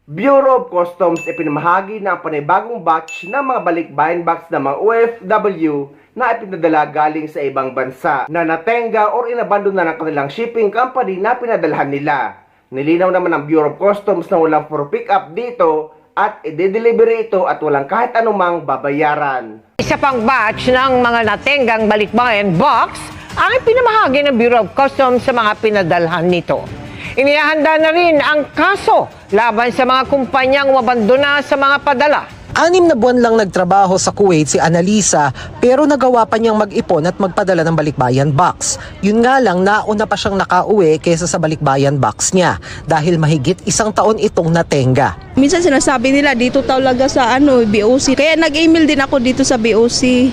Bureau of Customs ay pinamahagi ng panibagong batch ng mga balikbayan box ng mga OFW na ipinadala galing sa ibang bansa na natenga o inabandon na ng kanilang shipping company na pinadalhan nila. Nilinaw naman ng Bureau of Customs na walang for pick up dito at i-delivery ito at walang kahit anumang babayaran. Isa pang batch ng mga natenggang balikbayan box ang pinamahagi ng Bureau of Customs sa mga pinadalhan nito. Inihahanda na rin ang kaso laban sa mga kumpanyang umabandona sa mga padala. 6 na buwan lang nagtrabaho sa Kuwait si Annalisa pero nagawa pa niyang mag-ipon at magpadala ng balikbayan box. Yun nga lang, nauna pa siyang nakauwi kaysa sa balikbayan box niya dahil mahigit 1 taon itong natenga. Minsan sinasabi nila dito talaga sa BOC. Kaya nag-email din ako dito sa BOC.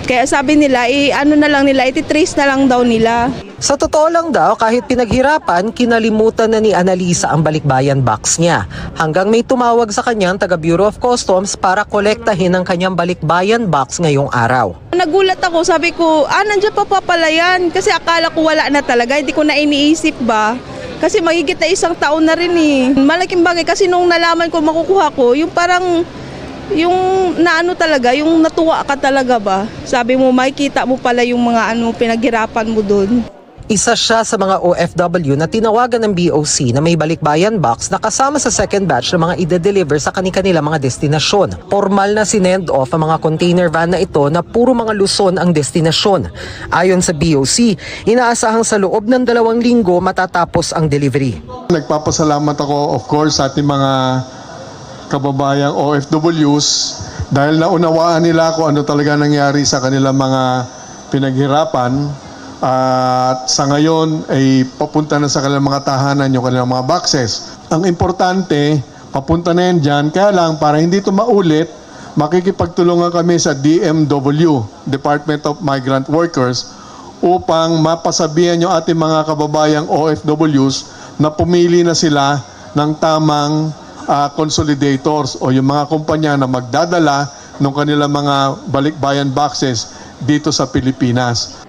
Kaya sabi nila, iti-trace na lang daw nila. Sa totoo lang daw, kahit pinaghirapan, kinalimutan na ni Annalisa ang balikbayan box niya. Hanggang may tumawag sa kanyang taga Bureau of Customs para kolektahin ang kanyang balikbayan box ngayong araw. Nagulat ako, sabi ko, nandiyan pa pala yan. Kasi akala ko wala na talaga, hindi ko na iniisip ba. Kasi mahigit na 1 taon na rin eh. Malaking bagay kasi nung nalaman ko makukuha ko, yung parang talaga, yung natuwa ka talaga ba? Sabi mo, makikita mo pala yung mga pinaghirapan mo doon. Isa siya sa mga OFW na tinawagan ng BOC na may balikbayan box na kasama sa second batch ng mga ide-deliver sa kanilang mga destinasyon. Formal na sinend off ang mga container van na ito na puro mga Luzon ang destinasyon. Ayon sa BOC, inaasahang sa loob ng 2 linggo matatapos ang delivery. Nagpapasalamat ako of course sa ating mga kababayang OFWs dahil naunawaan nila kung ano talaga nangyari sa kanilang mga pinaghirapan. At sa ngayon ay papunta na sa kanilang mga tahanan yung kanilang mga boxes. Ang importante, papunta na yan dyan. Kaya lang, para hindi ito maulit, makikipagtulungan kami sa DMW, Department of Migrant Workers, upang mapasabihan yung ating mga kababayang OFWs na pumili na sila ng tamang consolidators o yung mga kumpanya na magdadala ng kanilang mga balikbayan boxes dito sa Pilipinas.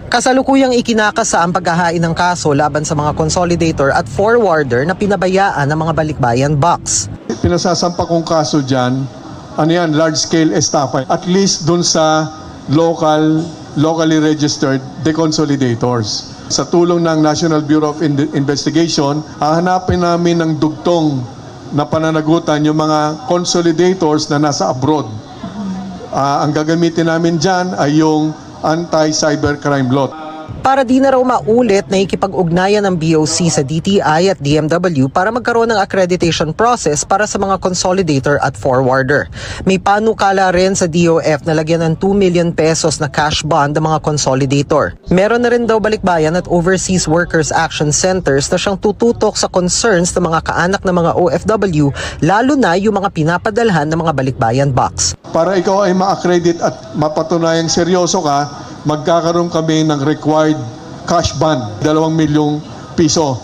Kasalukuyang ikinakasa ang paghahain ng kaso laban sa mga consolidator at forwarder na pinabayaan ng mga balikbayan box. Pinasasampa kong kaso dyan, large-scale estafa, at least dun sa locally registered deconsolidators. Sa tulong ng National Bureau of Investigation, hahanapin namin ng dugtong na pananagutan yung mga consolidators na nasa abroad. Ang gagamitin namin dyan ay yung anti-cybercrime law. Para di na raw maulit na ikipag-ugnayan ng BOC sa DTI at DMW para magkaroon ng accreditation process para sa mga consolidator at forwarder. May panukala rin sa DOF na lagyan ng 2 million pesos na cash bond ang mga consolidator. Meron na rin daw balikbayan at Overseas Workers Action Centers na siyang tututok sa concerns ng mga kaanak ng mga OFW, lalo na yung mga pinapadalhan ng mga balikbayan box. Para ikaw ay ma-accredit at mapatunayang seryoso ka, magkakaroon kami ng required cash bond, 2 milyong piso.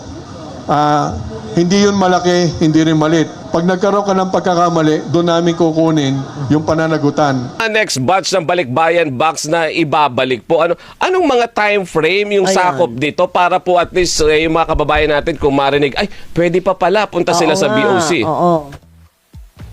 Hindi yun malaki, hindi rin malit. Pag nagkaroon ka ng pagkakamali, doon namin kukunin yung pananagutan. Next batch ng balikbayan box na ibabalik po. Anong mga time frame yung sakop dito para po at least yung mga kababayan natin kung marinig, ay, pwede pa pala, punta sila sa BOC. Oo.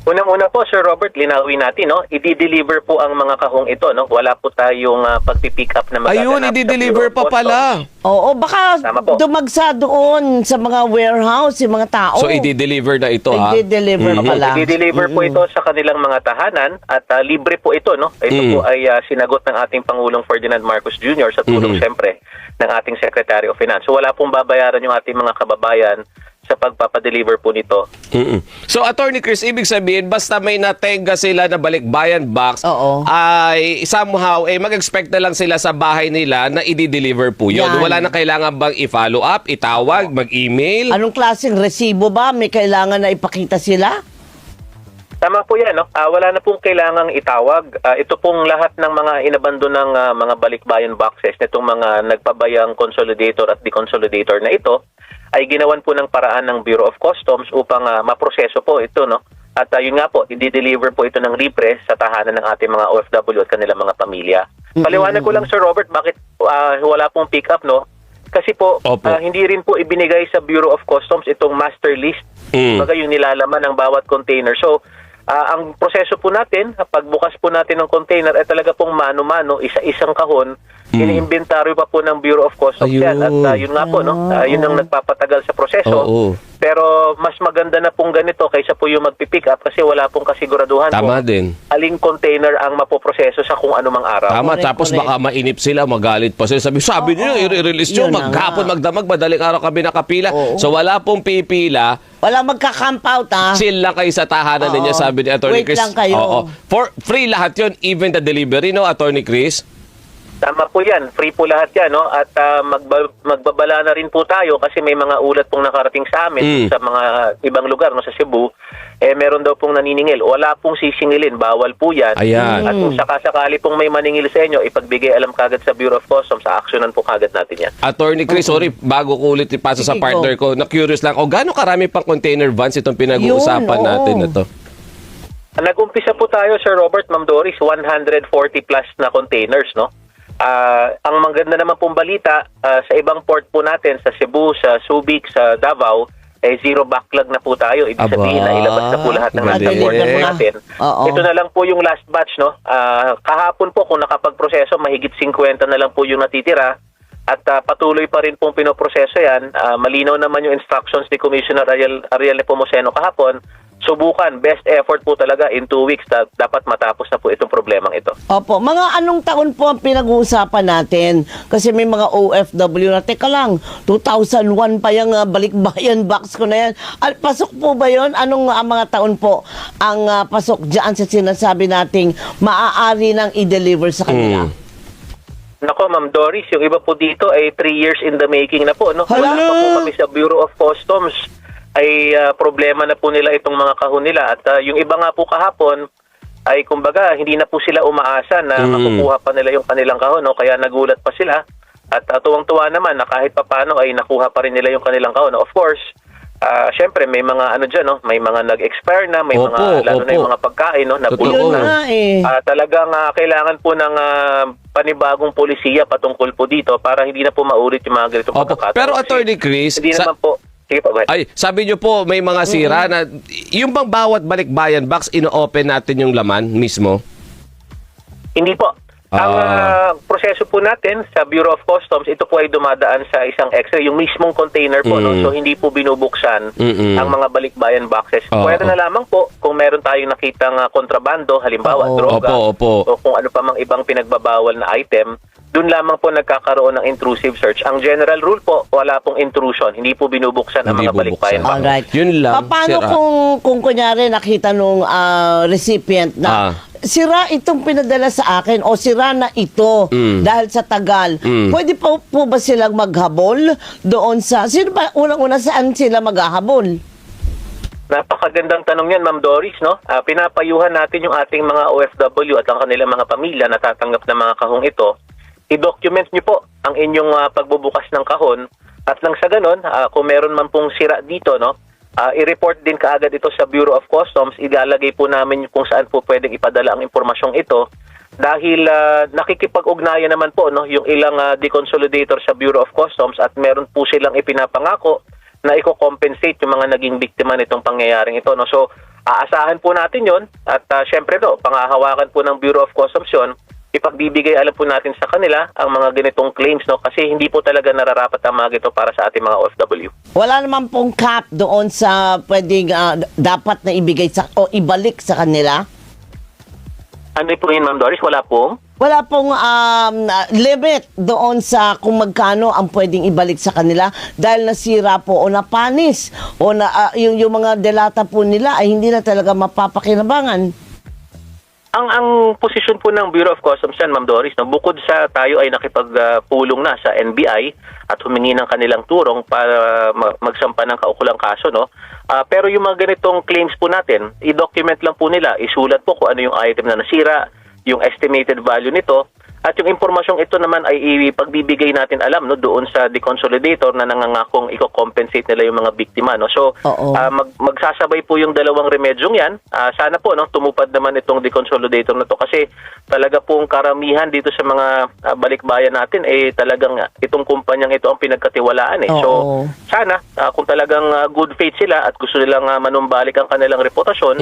Unang-una po, Sir Robert, linawin natin, no? I-deliver po ang mga kahong ito, no? Wala po tayong pagpipick up na magaganap. Ayun, i-deliver pa pala. Oo, baka dumagsa doon sa mga warehouse, yung mga tao. So, i-deliver na ito, ha? I-deliver pala. I-deliver po ito sa kanilang mga tahanan at libre po ito, no? Ito po ay sinagot ng ating Pangulong Ferdinand Marcos Jr. sa tulong, siyempre, ng ating Secretary of Finance. So, wala pong babayaran yung ating mga kababayan sa pagpapadeliver po nito. So, Attorney Chris, ibig sabihin, basta may natenga sila na balikbayan box, ay somehow, mag-expect na lang sila sa bahay nila na i-deliver po yun. Yan. Wala na kailangan bang i-follow up, itawag, mag-email? Anong klaseng resibo ba? May kailangan na ipakita sila? Tama po yan, no? Wala na pong kailangang itawag. Ito pong lahat ng mga inabandon ng mga balikbayan boxes, nitong mga nagpabayang consolidator at deconsolidator na ito, ay ginawan po ng paraan ng Bureau of Customs upang maproseso po ito, no? At yun nga po, i-deliver po ito ng libre sa tahanan ng ating mga OFW at kanilang mga pamilya. Paliwanag ko lang, Sir Robert, bakit wala pong pick up, no? kasi po, Opo. hindi rin po ibinigay sa Bureau of Customs itong master list. Baga yung nilalaman ng bawat container. So, ang proseso po natin, pagbukas po natin ng container, ay talaga pong mano-mano, isa-isang kahon, iniimbentaryo pa po ng Bureau of Customs yan. At yun nga po, no? Yun ang nagpapatagal sa proseso. Oo. Pero mas maganda na pong ganito kaysa po yung magpipick up kasi wala pong kasiguraduhan Tama kung din. aling container ang mapoproseso sa kung anumang araw. Tama, Correct, tapos correct. baka mainip sila, magalit pa sila. Sabi niyo, i-release nyo, Yun na maghapon, nga. magdamag, madaling araw kami nakapila. So wala pong pipila. Wala magka-camp out, Chill lang kayo sa tahanan Oo. ninyo, sabi ni Attorney Wait Chris. lang kayo. Oo. For free lahat yun, even the delivery, no, Attorney Chris? Tama po yan. Free po lahat yan. No? At magbabala na rin po tayo kasi may mga ulat pong nakarating sa amin sa mga ibang lugar, no, sa Cebu. Meron daw pong naniningil. Wala pong sisingilin. Bawal po yan. Ayan. At kung sakasakali pong may maningil sa inyo, ipagbigay alam kagad sa Bureau of Customs. Sa aksyonan po kagad natin yan. Attorney Chris, sorry, bago ko ulit ipasa sa Sige, partner ko, na-curious lang, gaano karami pang container vans itong pinag-uusapan Yun, oo. natin na to? Nag-umpisa po tayo, Sir Robert, Ma'am Doris, 140 plus na containers, no? Ang maganda naman pong balita, sa ibang port po natin, sa Cebu, sa Subic, sa Davao, zero backlog na po tayo. Ibig sabihin na ilabas na po lahat ng nasa Madali. port po natin. Oo. Ito na lang po yung last batch, no? Kahapon po, kung nakapag-proseso, mahigit 50 na lang po yung natitira. At patuloy pa rin pong pinoproseso yan. Malinaw naman yung instructions ni Commissioner Ariel Nepomuceno kahapon. Subukan, best effort po talaga in 2 weeks dapat matapos na po itong problemang ito. Opo, mga anong taon po ang pinag-uusapan natin? Kasi may mga OFW na, teka lang, 2001 pa yung balikbayan box ko na yan. Pasok po ba yun? Anong mga taon po ang pasok dyan sa sinasabi nating maaari nang i-deliver sa kanila? Nako, Ma'am Doris, yung iba po dito ay 3 years in the making na po. No? Wala pa po kami sa Bureau of Customs ay problema na po nila itong mga kahon nila. At yung iba nga po kahapon ay kumbaga hindi na po sila umaasa na makukuha pa nila yung kanilang kahon. No? Kaya nagulat pa sila. At tuwang-tuwa naman na kahit papano ay nakuha pa rin nila yung kanilang kahon. No? Of course, syempre may mga ano dyan, no? May mga nag-expire na, may mga lalo na yung mga pagkain, no? Na Totoo. bulok Yun na. nga Talagang kailangan po ng panibagong polisiya patungkol po dito para hindi na po maulit yung mga ganitong Opo. pagkakataon. Pero Kasi Attorney Chris, hindi naman po. Sige po, go ahead. ay, sabi niyo po may mga sira na yung bang bawat balikbayan box ino-open natin yung laman mismo? Hindi po. Ang proseso po natin sa Bureau of Customs, ito po ay dumadaan sa isang X-ray, yung mismong container po. No? So, hindi po binubuksan ang mga balikbayan boxes. Pwede na lamang po kung meron tayong nakitang kontrabando, halimbawa, droga, Opo. o kung ano pa mang ibang pinagbabawal na item, dun lamang po nagkakaroon ng intrusive search. Ang general rule po, wala pong intrusion. Hindi po binubuksan ang Hindi mga balikbayan bubuksan. boxes. Alright. Yun lang, Paano sira. kung kunyari nakita nung recipient na sira itong pinadala sa akin o sira na ito dahil sa tagal. Pwede po ba silang maghabol doon sa... Sino ba unang-una saan sila maghahabol? Napakagandang tanong yan, Ma'am Doris, no? Pinapayuhan natin yung ating mga OFW at ang kanilang mga pamilya na tatanggap ng mga kahong ito. I-document nyo po ang inyong pagbubukas ng kahon at nang sa ganon, kung meron man pong sira dito, no? I-report din kaagad ito sa Bureau of Customs. Ilalagay po namin kung saan po pwedeng ipadala ang impormasyong ito dahil nakikipag-ugnayan naman po, no, yung ilang deconsolidator sa Bureau of Customs at meron po silang ipinapangako na i-compensate yung mga naging biktima nitong pangyayaring ito. No? So, aasahan po natin yon at syempre to, pangahawakan po ng Bureau of Customs yun, ipagbibigay alam po natin sa kanila ang mga ganitong claims, no? Kasi hindi po talaga nararapat ang mga ito para sa ating mga OFW. Wala naman pong cap doon sa pwedeng dapat na ibigay o ibalik sa kanila? Ano po yun, Ma'am Doris? Wala pong? Wala pong limit doon sa kung magkano ang pwedeng ibalik sa kanila dahil nasira po o napanis o na, yung mga delata po nila ay hindi na talaga mapapakinabangan. Ang posisyon po ng Bureau of Customs yan, Ma'am Doris, no, bukod sa tayo ay nakipagpulong na sa NBI at humingi ng kanilang turong para magsampa ng kaukulang kaso, no? Pero yung mga ganitong claims po natin, i-document lang po nila, isulat po kung ano yung item na nasira, yung estimated value nito, At yung impormasyong ito naman ay ipagbibigay natin alam, no, doon sa deconsolidator na nangangakong i-compensate nila yung mga biktima, no. So magsasabay po yung dalawang remedyong yan. Sana po, no, tumupad naman itong deconsolidator na to, kasi talaga pong karamihan dito sa mga balikbayan natin talagang itong kumpanyang ito ang pinagkatiwalaan So sana kung talagang good faith sila at gusto nilang manumbalik ang kanilang reputasyon,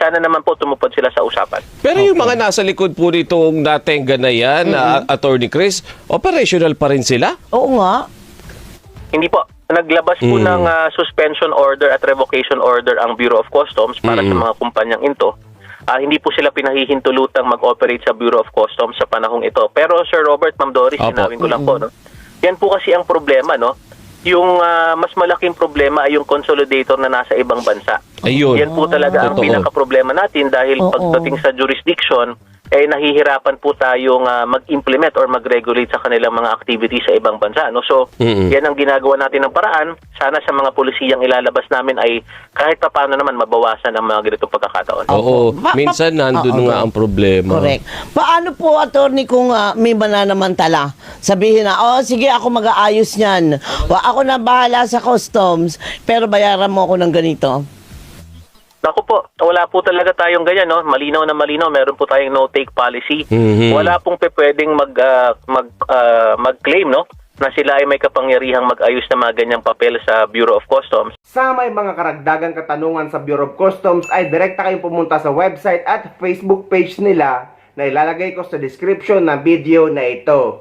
sana naman po tumupad sila sa usapan. Pero yung mga nasa likod po nitong Natenga na yan, Attorney Chris, operational pa rin sila? Oo nga. Hindi po. Naglabas po ng suspension order at revocation order ang Bureau of Customs para sa mga kumpanyang ito. Hindi po sila pinahihintulutang mag-operate sa Bureau of Customs sa panahong ito. Pero Sir Robert, Ma'am Doris, sinawin ko lang po, no? Yan po kasi ang problema, no? Yung mas malaking problema ay yung consolidator na nasa ibang bansa. Ayun. Yan po talaga ang Totoo. pinaka-problema natin dahil pagdating sa jurisdiction, nahihirapan po tayong mag-implement or mag-regulate sa kanilang mga activities sa ibang bansa. No? So, yan ang ginagawa natin ng paraan. Sana sa mga pulisiyang ilalabas namin ay kahit pa paano naman mabawasan ang mga ganitong pagkakataon. Oo. Minsan nandun nga ang problema. Correct. Paano po, attorney, kung may mananamantala? Sabihin na, sige, ako mag-aayos niyan. Ako na bahala sa customs, pero bayaran mo ako ng ganito. Naku po, wala po talaga tayong ganyan, no? Malinaw na malinaw, meron po tayong no-take policy. Wala pong pwedeng mag-claim, no? Na sila ay may kapangyarihang mag-ayos na mga ganyang papel sa Bureau of Customs. Sa may mga karagdagang katanungan sa Bureau of Customs ay direkta kayong pumunta sa website at Facebook page nila na ilalagay ko sa description ng video na ito.